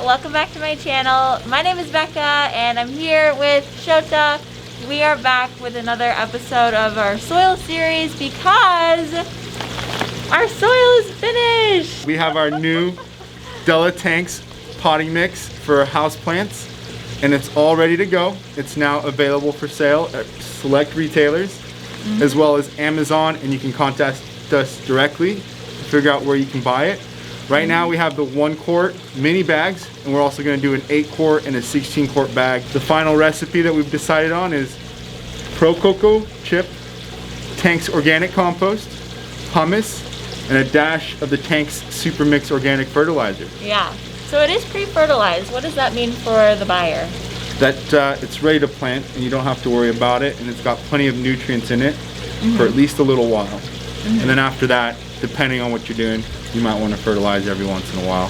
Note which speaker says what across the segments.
Speaker 1: welcome back to my channel. My name is Becca and I'm here with Shota. We are back with another episode of our soil series because our soil is finished.
Speaker 2: We have our new Della Tanks potting mix for houseplants and it's all ready to go. It's now available for sale at select retailers as well as Amazon, and you can contact us directly to figure out where you can buy it. Right now we have the 1 quart mini bags, and we're also going to do an 8 quart and a 16 quart bag. The final recipe that we've decided on is Pro Cocoa Chip, Tanks Organic Compost, hummus, and a dash of the Tanks Super Mix Organic Fertilizer.
Speaker 1: Yeah, so it is pre-fertilized. What does that mean for the buyer?
Speaker 2: That it's ready to plant and you don't have to worry about it, and it's got plenty of nutrients in it for at least a little while. And then after that, depending on what you're doing, you might want to fertilize every once in a while.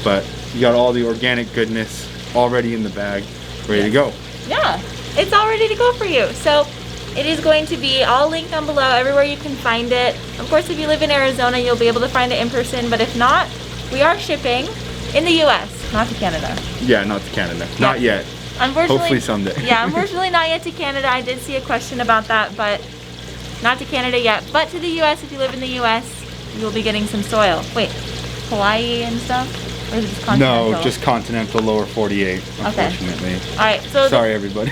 Speaker 2: But you got all the organic goodness already in the bag, ready to go. Yeah,
Speaker 1: it's all ready to go for you. So it is going to be all linked down below, everywhere you can find it. Of course, if you live in Arizona, you'll be able to find it in person, but if not, we are shipping in the US, not to Canada.
Speaker 2: Yeah, not to Canada. Yeah. Not yet.
Speaker 1: Unfortunately,
Speaker 2: hopefully someday.
Speaker 1: Yeah, unfortunately not yet to Canada. I did see a question about that, but not to Canada yet. But to the US, if you live in the US, you'll be getting some soil. Wait, Hawaii and stuff? Or is it just continental?
Speaker 2: No, just continental lower 48, unfortunately.
Speaker 1: Okay. Alright, so
Speaker 2: sorry everybody.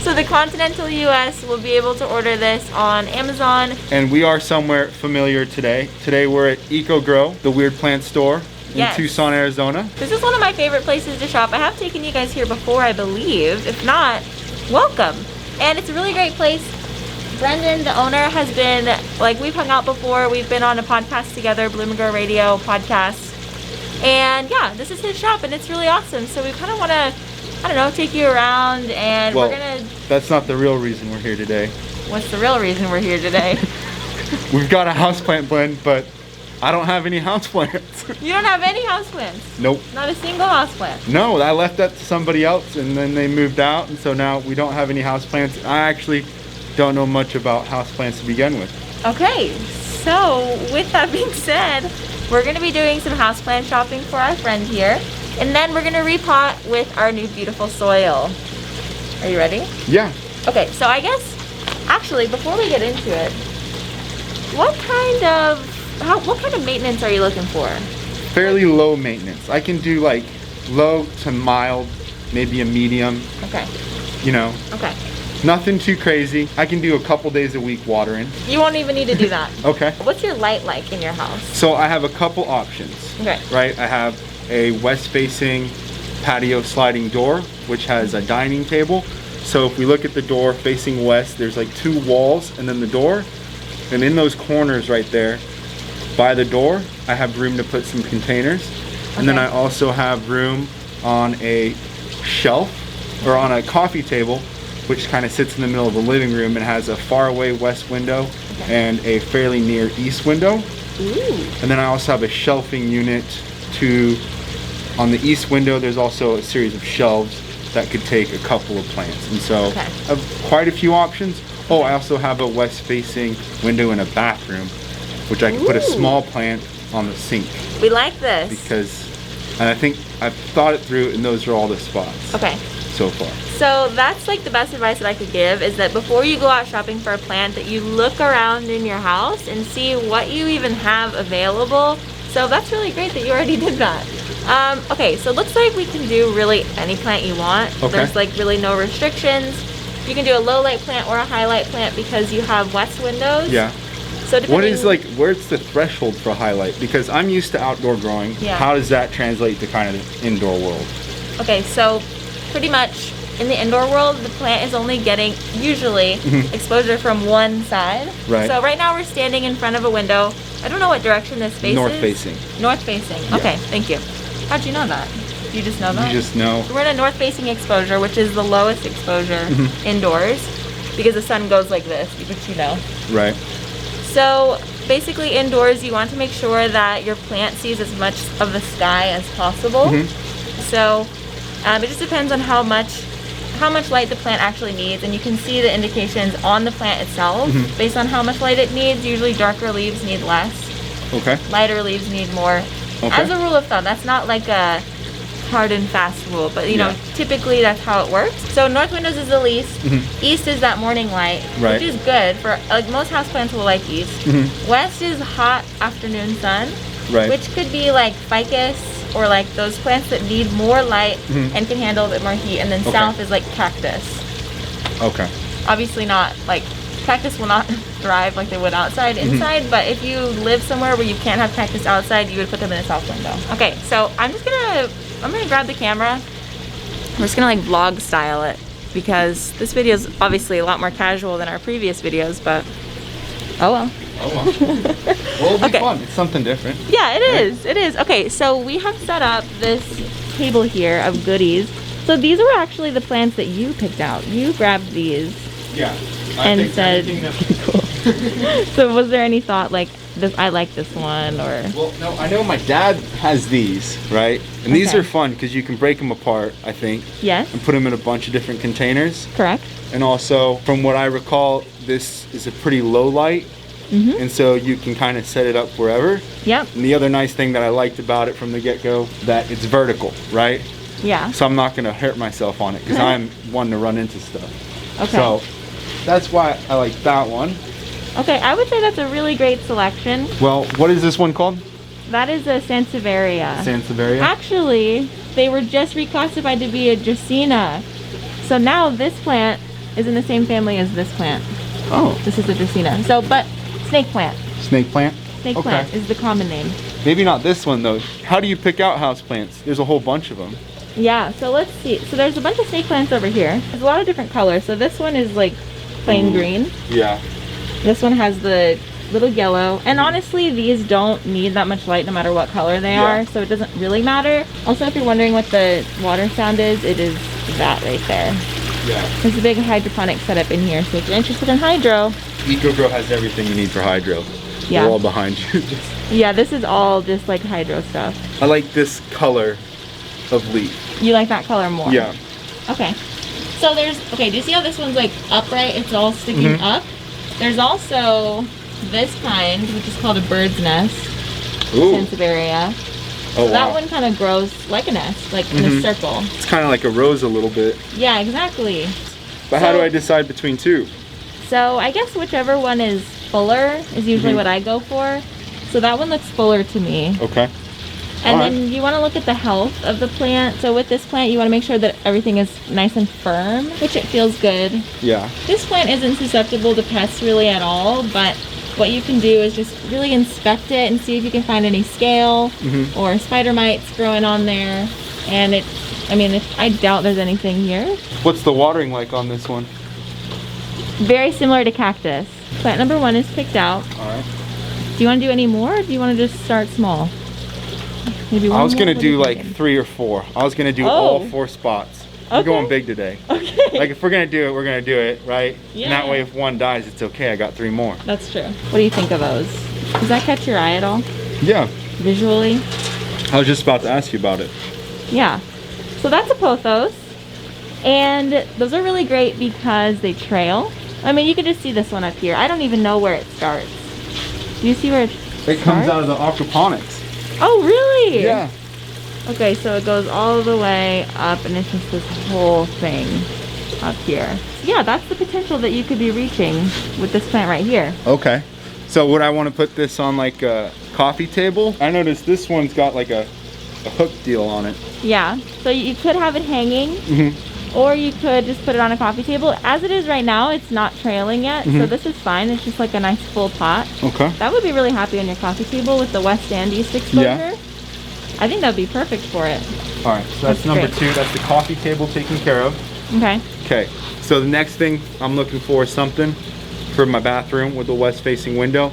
Speaker 1: So the continental US will be able to order this on Amazon.
Speaker 2: And we are somewhere familiar today. Today we're at Eco Grow, the weird plant store in Tucson, Arizona. This
Speaker 1: is one of my favorite places to shop. I have taken you guys here before, I believe. If not, welcome. And it's a really great place. Brendan, the owner, has been, like, we've hung out before. We've been on a podcast together, Bloom and Grow Radio podcast. And yeah, this is his shop and it's really awesome. So we kind of want to, I don't know, take you around, and we're going to...
Speaker 2: That's not the real reason we're here today.
Speaker 1: What's the real reason we're here today?
Speaker 2: We've got a houseplant blend, but I don't have any houseplants.
Speaker 1: You don't have any houseplants?
Speaker 2: Nope.
Speaker 1: Not a single houseplant?
Speaker 2: No, I left that to somebody else and then they moved out, and so now we don't have any houseplants. I actually don't know much about houseplants to begin with.
Speaker 1: Okay, so with that being said, we're going to be doing some houseplant shopping for our friend here, and then we're going to repot with our new beautiful soil. Are you ready?
Speaker 2: Yeah.
Speaker 1: Okay, so I guess, actually, before we get into it, what kind of maintenance are you looking for?
Speaker 2: Fairly low maintenance. I can do like low to mild, maybe a medium.
Speaker 1: Okay.
Speaker 2: You know.
Speaker 1: Okay.
Speaker 2: Nothing too crazy. I can do a couple days a week watering.
Speaker 1: You won't even need to do that.
Speaker 2: Okay.
Speaker 1: What's your light like in your house?
Speaker 2: So I have a couple options.
Speaker 1: Okay.
Speaker 2: Right? I have a west-facing patio sliding door, which has a dining table. So if we look at the door facing west, there's like 2 walls and then the door. And in those corners right there, by the door, I have room to put some containers. And then I also have room on a shelf or on a coffee table, which kind of sits in the middle of the living room and has a far away west window and a fairly near east window.
Speaker 1: Ooh.
Speaker 2: And then I also have a shelving unit on the east window. There's also a series of shelves that could take a couple of plants. And so I have quite a few options. Oh, I also have a west facing window in a bathroom, which I can put a small plant on the sink.
Speaker 1: We like this.
Speaker 2: Because, and I think I've thought it through, and those are all the spots.
Speaker 1: Okay.
Speaker 2: So far.
Speaker 1: So that's like the best advice that I could give, is that before you go out shopping for a plant, that you look around in your house and see what you even have available. So that's really great that you already did that. Okay, so it looks like we can do really any plant you want.
Speaker 2: Okay.
Speaker 1: There's like really no restrictions. You can do a low light plant or a high light plant because you have west windows.
Speaker 2: Yeah.
Speaker 1: So
Speaker 2: what is like, where's the threshold for highlight? Because I'm used to outdoor growing.
Speaker 1: Yeah.
Speaker 2: How does that translate to kind of the indoor world?
Speaker 1: Okay, so pretty much in the indoor world, the plant is only getting usually exposure from one side.
Speaker 2: Right.
Speaker 1: So right now we're standing in front of a window. I don't know what direction this face
Speaker 2: North
Speaker 1: is.
Speaker 2: facing.
Speaker 1: North facing.
Speaker 2: Yeah.
Speaker 1: Okay, thank you. How'd you know that? You just know that?
Speaker 2: You just know.
Speaker 1: We're in a north facing exposure, which is the lowest exposure indoors, because the sun goes like this, which you know.
Speaker 2: Right.
Speaker 1: So basically indoors, you want to make sure that your plant sees as much of the sky as possible. So it just depends on how much light the plant actually needs, and you can see the indications on the plant itself based on how much light it needs. Usually darker leaves need less.
Speaker 2: Okay.
Speaker 1: Lighter leaves need more.
Speaker 2: Okay.
Speaker 1: As a rule of thumb, that's not like a hard and fast rule, but you know, typically that's how it works. So north windows is the least. East is that morning light, which is good for, like, most houseplants will like east. West is hot afternoon sun, which could be like ficus or like those plants that need more light and can handle a bit more heat. And then south is like cactus.
Speaker 2: Okay.
Speaker 1: Obviously not, like, cactus will not thrive like they would outside, inside, but if you live somewhere where you can't have cactus outside, you would put them in a south window. Okay, so I'm gonna grab the camera. We're just gonna like vlog style it because this video is obviously a lot more casual than our previous videos, but oh well.
Speaker 2: Oh well. Well, it'll be fun. It's something different.
Speaker 1: Yeah, it is. It is. Okay, so we have set up this table here of goodies. So these were actually the plants that you picked out. You grabbed these.
Speaker 2: Yeah.
Speaker 1: And said, cool. So was there any thought like, this, I like this one, or?
Speaker 2: Well, no, I know my dad has these, right? And these are fun because you can break them apart, I think.
Speaker 1: Yes.
Speaker 2: And put them in a bunch of different containers.
Speaker 1: Correct.
Speaker 2: And also, from what I recall, this is a pretty low light. And so you can kind of set it up wherever.
Speaker 1: Yep.
Speaker 2: And the other nice thing that I liked about it from the get-go, that it's vertical, right?
Speaker 1: Yeah.
Speaker 2: So I'm not going to hurt myself on it because I'm one to run into stuff.
Speaker 1: Okay.
Speaker 2: So that's why I like that one.
Speaker 1: Okay, I would say that's a really great selection.
Speaker 2: Well, what is this one called?
Speaker 1: That is a Sansevieria.
Speaker 2: Sansevieria?
Speaker 1: Actually, they were just reclassified to be a Dracaena. So now this plant is in the same family as this plant.
Speaker 2: Oh.
Speaker 1: This is a Dracaena. So, but snake plant.
Speaker 2: Snake plant?
Speaker 1: Snake plant is the common name.
Speaker 2: Maybe not this one though. How do you pick out house plants? There's a whole bunch of them.
Speaker 1: Yeah, so let's see. So there's a bunch of snake plants over here. There's a lot of different colors. So this one is like plain green.
Speaker 2: Yeah.
Speaker 1: This one has the little yellow. And honestly, these don't need that much light no matter what color they are. So it doesn't really matter. Also, if you're wondering what the water sound is, it is that right there.
Speaker 2: Yeah.
Speaker 1: There's a big hydroponic setup in here. So if you're interested in hydro.
Speaker 2: EcoGrow has everything you need for hydro.
Speaker 1: Yeah.
Speaker 2: They're all behind you.
Speaker 1: Yeah, this is all just like hydro stuff.
Speaker 2: I like this color of leaf.
Speaker 1: You like that color more?
Speaker 2: Yeah.
Speaker 1: Okay. So there's, okay, do you see how this one's like upright? It's all sticking up. There's also this kind, which is called a bird's nest.
Speaker 2: Ooh.
Speaker 1: Sansevieria.
Speaker 2: Oh,
Speaker 1: so that one kind of grows like a nest, like in a circle.
Speaker 2: It's kind of like a rose a little bit.
Speaker 1: Yeah, exactly.
Speaker 2: But how do I decide between two?
Speaker 1: So I guess whichever one is fuller is usually what I go for. So that one looks fuller to me.
Speaker 2: Okay.
Speaker 1: And then you want to look at the health of the plant. So with this plant, you want to make sure that everything is nice and firm, which it feels good.
Speaker 2: Yeah.
Speaker 1: This plant isn't susceptible to pests really at all, but what you can do is just really inspect it and see if you can find any scale or spider mites growing on there. And it, I mean, I doubt there's anything here.
Speaker 2: What's the watering like on this one?
Speaker 1: Very similar to cactus. Plant number 1 is picked out.
Speaker 2: All right.
Speaker 1: Do you want to do any more, or do you want to just start small? Maybe one
Speaker 2: I was
Speaker 1: more?
Speaker 2: gonna
Speaker 1: What are you
Speaker 2: do like
Speaker 1: thinking?
Speaker 2: 3 or 4. I was gonna do all 4 spots. We're going big today.
Speaker 1: Okay.
Speaker 2: Like if we're gonna do it, we're gonna do it, right?
Speaker 1: Yeah.
Speaker 2: And that way if one dies, it's okay. I got 3 more.
Speaker 1: That's true. What do you think of those? Does that catch your eye at all?
Speaker 2: Yeah.
Speaker 1: Visually?
Speaker 2: I was just about to ask you about it.
Speaker 1: Yeah. So that's a pothos. And those are really great because they trail. I mean, you can just see this one up here. I don't even know where it starts. Do you see where it starts?
Speaker 2: It comes out of the aquaponics.
Speaker 1: Oh, really?
Speaker 2: Yeah.
Speaker 1: Okay, so it goes all the way up and it's just this whole thing up here. Yeah, that's the potential that you could be reaching with this plant right here.
Speaker 2: Okay. So would I want to put this on like a coffee table? I noticed this one's got like a hook deal on it.
Speaker 1: Yeah, so you could have it hanging. Or you could just put it on a coffee table. As it is right now, it's not trailing yet, so this is fine. It's just like a nice full pot.
Speaker 2: Okay.
Speaker 1: That would be really happy on your coffee table with the West End East exposure.
Speaker 2: Yeah.
Speaker 1: I think that would be perfect for it.
Speaker 2: All right, so that's number 2. That's the coffee table taken care of.
Speaker 1: Okay.
Speaker 2: Okay, so the next thing I'm looking for is something for my bathroom with the west-facing window.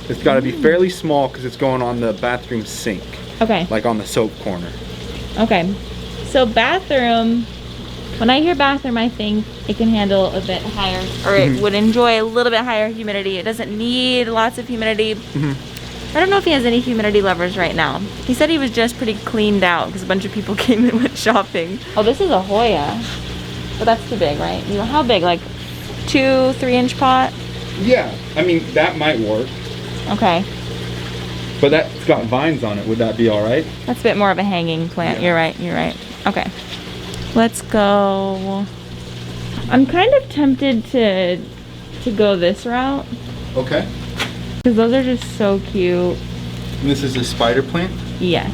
Speaker 2: It's got to be fairly small because it's going on the bathroom sink.
Speaker 1: Okay.
Speaker 2: Like on the soap corner.
Speaker 1: Okay. So bathroom, when I hear bathroom, I think it can handle a bit higher, or it would enjoy a little bit higher humidity. It doesn't need lots of humidity. I don't know if he has any humidity levers right now. He said he was just pretty cleaned out because a bunch of people came and went shopping. Oh, this is a Hoya. But that's too big, right? You know, how big? Like 2-3 inch pot?
Speaker 2: Yeah, I mean, that might work.
Speaker 1: Okay.
Speaker 2: But that's got vines on it. Would that be all right?
Speaker 1: That's a bit more of a hanging plant.
Speaker 2: Yeah.
Speaker 1: You're right. Okay. Let's go. I'm kind of tempted to go this route
Speaker 2: Okay.
Speaker 1: because those are just so cute.
Speaker 2: And this is a spider plant?
Speaker 1: Yes.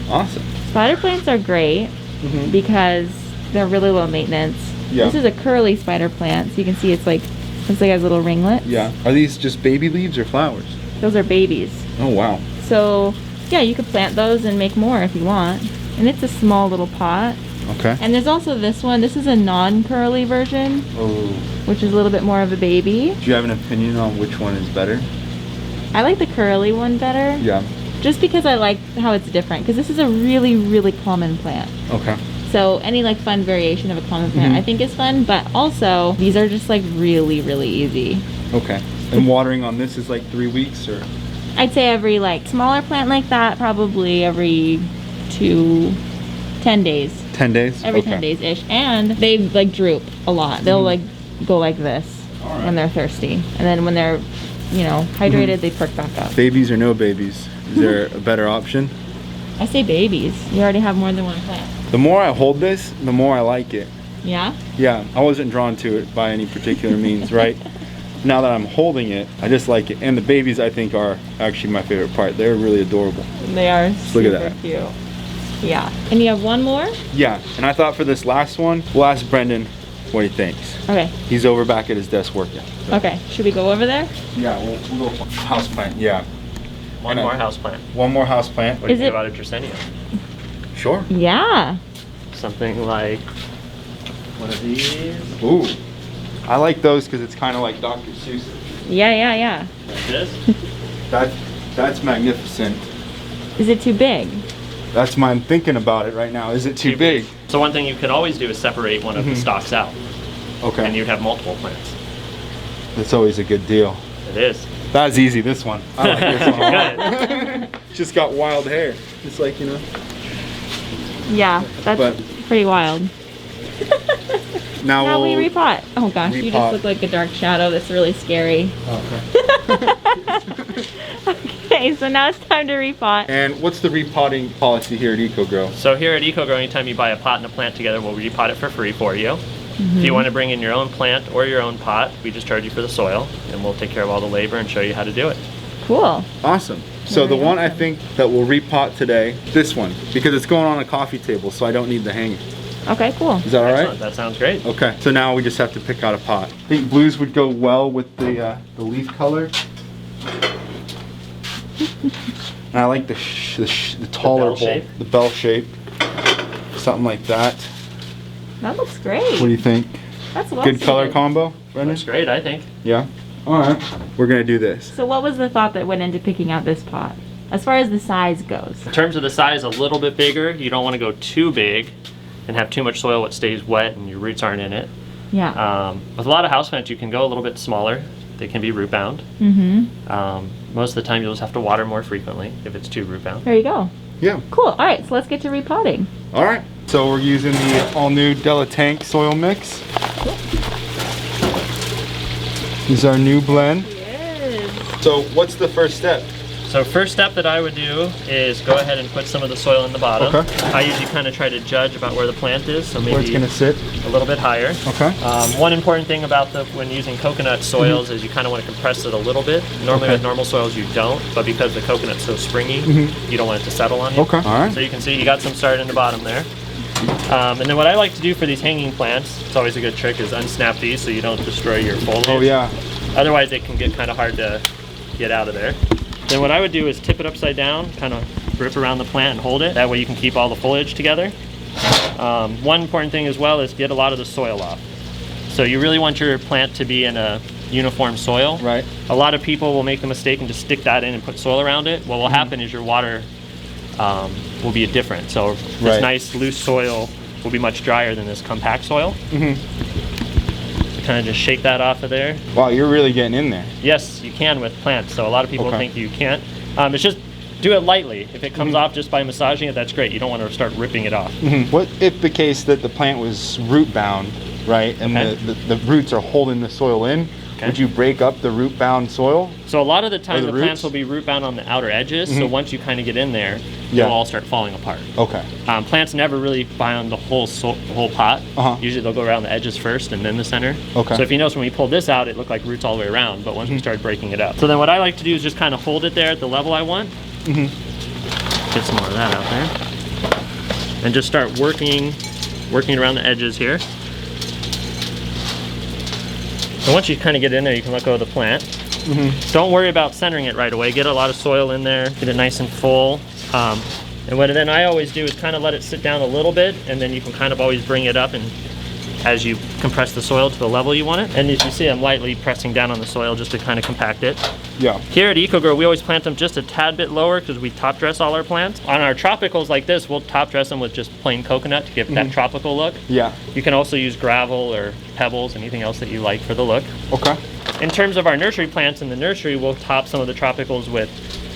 Speaker 2: Awesome.
Speaker 1: Spider plants are great because they're really low maintenance.
Speaker 2: Yeah.
Speaker 1: This is a curly spider plant, so you can see it's like, looks like it has little ringlets.
Speaker 2: Yeah. Are these just baby leaves or flowers?
Speaker 1: Those are babies.
Speaker 2: Oh, wow.
Speaker 1: So yeah, you could plant those and make more if you want. And it's a small little pot.
Speaker 2: Okay.
Speaker 1: And there's also this one. This is a non-curly version,
Speaker 2: Oh.
Speaker 1: which is a little bit more of a baby.
Speaker 2: Do you have an opinion on which one is better?
Speaker 1: I like the curly one better.
Speaker 2: Yeah.
Speaker 1: Just because I like how it's different. Because this is a really, really common plant.
Speaker 2: Okay.
Speaker 1: So any like fun variation of a common plant I think is fun. But also, these are just like really, really easy.
Speaker 2: Okay. And watering on this is like 3 weeks or?
Speaker 1: I'd say every like smaller plant like that, probably every 10 days.
Speaker 2: 10 days?
Speaker 1: Every 10 days-ish. And they like droop a lot. They'll like go like this when they're thirsty. And then when they're, you know, hydrated, they perk back up.
Speaker 2: Babies or no babies? Is there a better option?
Speaker 1: I say babies. You already have more than one plant.
Speaker 2: The more I hold this, the more I like it.
Speaker 1: Yeah?
Speaker 2: Yeah, I wasn't drawn to it by any particular means, right? Now that I'm holding it, I just like it. And the babies, I think, are actually my favorite part. They're really adorable.
Speaker 1: They are
Speaker 2: Look at
Speaker 1: super
Speaker 2: that.
Speaker 1: cute. Yeah. And you have one more?
Speaker 2: Yeah, and I thought for this last one, we'll ask Brendan what he thinks.
Speaker 1: Okay.
Speaker 2: He's over back at his desk working. So.
Speaker 1: Okay. Should we go over there?
Speaker 2: Yeah, we'll go houseplant. Yeah.
Speaker 3: One more houseplant.
Speaker 2: One more houseplant.
Speaker 3: What do you
Speaker 1: Is
Speaker 3: think
Speaker 1: it-
Speaker 3: about a Dracaena?
Speaker 2: Sure.
Speaker 1: Yeah.
Speaker 3: Something like one of these.
Speaker 2: Ooh. I like those because it's kind of like Dr. Seuss.
Speaker 1: Yeah.
Speaker 3: Like this.
Speaker 2: That's magnificent.
Speaker 1: Is it too big?
Speaker 2: That's my, I'm thinking about it right now. Is it too big?
Speaker 3: So one thing you could always do is separate one of the stalks out,
Speaker 2: Okay.
Speaker 3: and you'd have multiple plants.
Speaker 2: That's always a good deal.
Speaker 3: It is.
Speaker 2: That's easy, this one. I like this one a lot.
Speaker 3: Good.
Speaker 2: Just got wild hair. It's like, you know.
Speaker 1: Yeah. That's
Speaker 2: But-
Speaker 1: pretty wild.
Speaker 2: Now
Speaker 1: Now we
Speaker 2: we'll...
Speaker 1: repot. Oh gosh, you
Speaker 2: Repot.
Speaker 1: just look like a dark shadow. That's really scary.
Speaker 2: Okay.
Speaker 1: Okay, so now it's time to repot.
Speaker 2: And what's the repotting policy here at EcoGrow?
Speaker 3: So here at EcoGrow, anytime you buy a pot and a plant together, we'll repot it for free for you. If you want to bring in your own plant or your own pot, we just charge you for the soil, and we'll take care of all the labor and show you how to do it.
Speaker 1: Cool.
Speaker 2: Awesome. So the
Speaker 1: Very
Speaker 2: one I
Speaker 1: awesome.
Speaker 2: think that we'll repot today, this one, because it's going on a coffee table, so I don't need the hanger.
Speaker 1: Okay, cool.
Speaker 2: Is that all
Speaker 3: Excellent.
Speaker 2: right?
Speaker 3: That sounds great.
Speaker 2: Okay. So now we just have to pick out a pot. I think blues would go well with the leaf color. And I like the taller
Speaker 3: bell
Speaker 2: bowl,
Speaker 3: shape?
Speaker 2: the bell shape, something like that.
Speaker 1: That looks great.
Speaker 2: What do you think?
Speaker 1: That's well
Speaker 2: Good color
Speaker 1: suited.
Speaker 2: combo, Brendan?
Speaker 3: Looks great, I think.
Speaker 2: Yeah. All right. We're gonna do this.
Speaker 1: So what was the thought that went into picking out this pot? As far as the size goes.
Speaker 3: In terms of the size, a little bit bigger. You don't want to go too big and have too much soil that stays wet and your roots aren't in it.
Speaker 1: Yeah.
Speaker 3: With a lot of houseplants, you can go a little bit smaller. They can be root bound. Most of the time, you'll just have to water more frequently if it's too root bound.
Speaker 1: There you go.
Speaker 2: Yeah.
Speaker 1: Cool. All right, so let's get to repotting.
Speaker 2: All right. So we're using the all-new Della Tank soil mix. This is our new blend.
Speaker 1: Yes.
Speaker 2: So what's the first step?
Speaker 3: So first step that I would do is go ahead and put some of the soil in the bottom.
Speaker 2: Okay.
Speaker 3: I usually kind of try to judge about where the plant is, so
Speaker 2: Where it's
Speaker 3: maybe
Speaker 2: gonna sit.
Speaker 3: a little bit higher.
Speaker 2: Okay.
Speaker 3: One important thing about when using coconut soils is you kind of want to compress it a little bit. Normally
Speaker 2: Okay.
Speaker 3: with normal soils you don't, but because the coconut's so springy, you don't want it to settle on you.
Speaker 2: Okay. All right.
Speaker 3: So you can see you got some started in the bottom there. And then what I like to do for these hanging plants, it's always a good trick, is unsnap these so you don't destroy your foliage.
Speaker 2: Oh yeah.
Speaker 3: Otherwise it can get kind of hard to get out of there. Then what I would do is tip it upside down, kind of grip around the plant and hold it. That way you can keep all the foliage together. One important thing as well is get a lot of the soil off. So you really want your plant to be in a uniform soil.
Speaker 2: Right.
Speaker 3: A lot of people will make the mistake and just stick that in and put soil around it. What will happen is your water will be different. So this
Speaker 2: Right.
Speaker 3: nice loose soil will be much drier than this compact soil. Kind of just shake that off of there.
Speaker 2: Wow, you're really getting in there.
Speaker 3: Yes, you can with plants. So a lot of people
Speaker 2: Okay.
Speaker 3: think you can't. It's just do it lightly. If it comes off just by massaging it, that's great. You don't want to start ripping it off.
Speaker 2: What if the case that the plant was root bound, right? And
Speaker 3: Okay.
Speaker 2: the roots are holding the soil in.
Speaker 3: Okay.
Speaker 2: would you break up the root bound soil?
Speaker 3: So a lot of the time
Speaker 2: the
Speaker 3: the plants
Speaker 2: roots?
Speaker 3: will be root bound on the outer edges. So once you kind of get in there,
Speaker 2: Yeah.
Speaker 3: they'll all start falling apart.
Speaker 2: Okay.
Speaker 3: Plants never really bind the whole pot.
Speaker 2: Uh-huh.
Speaker 3: Usually they'll go around the edges first and then the center.
Speaker 2: Okay.
Speaker 3: So if you notice when we pulled this out, it looked like roots all the way around. But once we started breaking it up. So then what I like to do is just kind of hold it there at the level I want. Get some more of that out there. And just start working around the edges here. And once you kind of get in there, you can let go of the plant. Don't worry about centering it right away. Get a lot of soil in there, get it nice and full. And what then I always do is kind of let it sit down a little bit, and then you can kind of always bring it up and as you compress the soil to the level you want it. And as you see, I'm lightly pressing down on the soil just to kind of compact it.
Speaker 2: Yeah.
Speaker 3: Here at EcoGrow, we always plant them just a tad bit lower because we top dress all our plants. On our tropicals like this, we'll top dress them with just plain coconut to give that tropical look.
Speaker 2: Yeah.
Speaker 3: You can also use gravel or pebbles, anything else that you like for the look.
Speaker 2: Okay.
Speaker 3: In terms of our nursery plants in the nursery, we'll top some of the tropicals with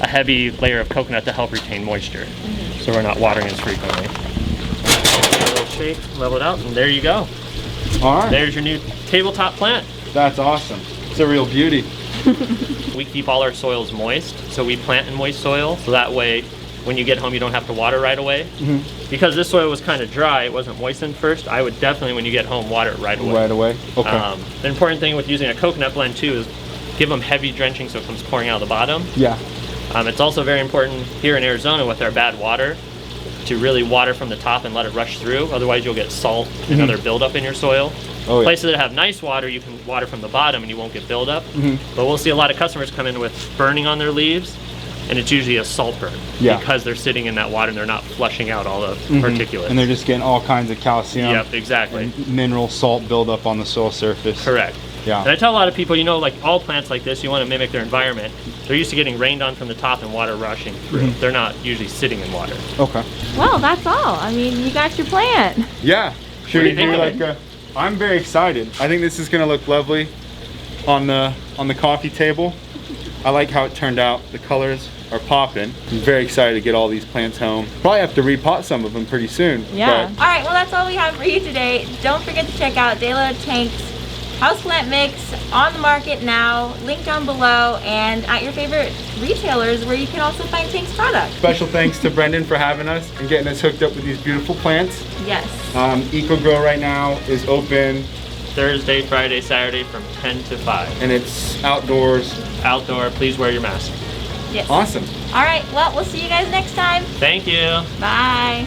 Speaker 3: a heavy layer of coconut to help retain moisture. So we're not watering as frequently. A little shake, level it out, and there you go.
Speaker 2: All right.
Speaker 3: There's your new tabletop plant.
Speaker 2: That's awesome. It's a real beauty.
Speaker 3: We keep all our soils moist, so we plant in moist soil, so that way when you get home you don't have to water right away. Because this soil was kind of dry, it wasn't moistened first, I would definitely, when you get home, water it right away.
Speaker 2: Right away. Okay.
Speaker 3: The important thing with using a coconut blend too is give them heavy drenching so it comes pouring out of the bottom.
Speaker 2: Yeah.
Speaker 3: It's also very important here in Arizona with our bad water to really water from the top and let it rush through, otherwise you'll get salt and other buildup in your soil.
Speaker 2: Oh, yeah.
Speaker 3: Places that have nice water, you can water from the bottom and you won't get buildup. But we'll see a lot of customers come in with burning on their leaves, and it's usually a salt burn because they're sitting in that water and they're not flushing out all the particulates.
Speaker 2: And they're just getting all kinds of calcium.
Speaker 3: Yep, exactly.
Speaker 2: And mineral salt buildup on the soil surface.
Speaker 3: Correct.
Speaker 2: Yeah.
Speaker 3: And I tell a lot of people, you know, like all plants like this, you want to mimic their environment. They're used to getting rained on from the top and water rushing through. They're not usually sitting in water.
Speaker 2: Okay.
Speaker 1: Well, that's all. I mean, you got your plant.
Speaker 2: Yeah. Should
Speaker 3: do
Speaker 2: we
Speaker 3: you think
Speaker 2: do
Speaker 3: of
Speaker 2: like a, I'm very excited. I think this is gonna look lovely on the coffee table. I like how it turned out. The colors are popping. I'm very excited to get all these plants home. Probably have to repot some of them pretty soon.
Speaker 1: Yeah.
Speaker 2: but-
Speaker 1: All right, well, that's all we have for you today. Don't forget to check out Dela Tank's Houseplant Mix on the market now, link down below, and at your favorite retailers where you can also find Tank's products.
Speaker 2: Special thanks to Brendan for having us and getting us hooked up with these beautiful plants.
Speaker 1: Yes.
Speaker 2: EcoGrow right now is open
Speaker 3: Thursday, Friday, Saturday from 10 to 5.
Speaker 2: and it's outdoors.
Speaker 3: Outdoor, please wear your mask.
Speaker 1: Yes.
Speaker 2: Awesome.
Speaker 1: All right, well, we'll see you guys next time.
Speaker 3: Thank you.
Speaker 1: Bye.